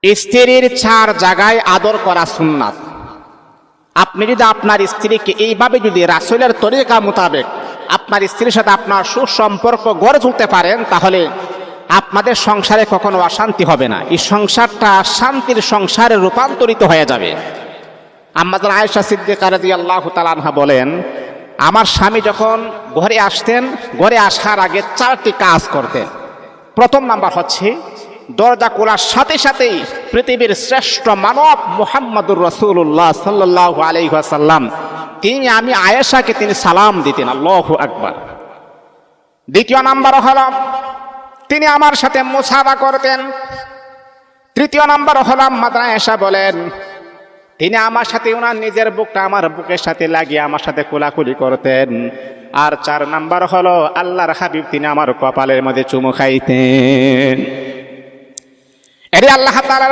স্ত্রীর 4 জায়গায় আদর করা সুন্নাত। আপনি যদি আপনার স্ত্রীকে এইভাবে যদি রাসূলের তরিকা মোতাবেক আপনার স্ত্রীর সাথে আপনার সুসম্পর্ক গড়ে তুলতে পারেন, তাহলে আপনাদের সংসারে কখনো অশান্তি হবে না। এই সংসারটা শান্তির সংসারে রূপান্তরিত হয়ে যাবে। আম্মাজান আয়েশা সিদ্দিকা রাদিয়াল্লাহু তাআলা আনহা বলেন, আমার স্বামী যখন ঘরে আসতেন, ঘরে আসার আগে 4টি কাজ করতেন। প্রথম নাম্বার হচ্ছে, দরজা খোলার সাথে সাথেই পৃথিবীর শ্রেষ্ঠ মানব মুহাম্মদুর রাসূলুল্লাহ সাল্লাল্লাহু আলাইহি ওয়াসাল্লাম আমি আয়েশাকে তিনি সালাম দিতেন। আল্লাহু আকবার। দ্বিতীয় নাম্বার হলো, তিনি আমার সাথে মুসাফা করতেন। তৃতীয় নাম্বার হলো, আম্মাজান আয়েশা বলেন, তিনি আমার সাথে ওনার নিজের বুকটা আমার বুকের সাথে লাগিয়ে আমার সাথে কোলাকুলি করতেন। আর 4 নাম্বার হলো, আল্লাহর হাবিব তিনি আমার কপালের মধ্যে চুমু খাইতেন। এরে আল্লাহ তাআলা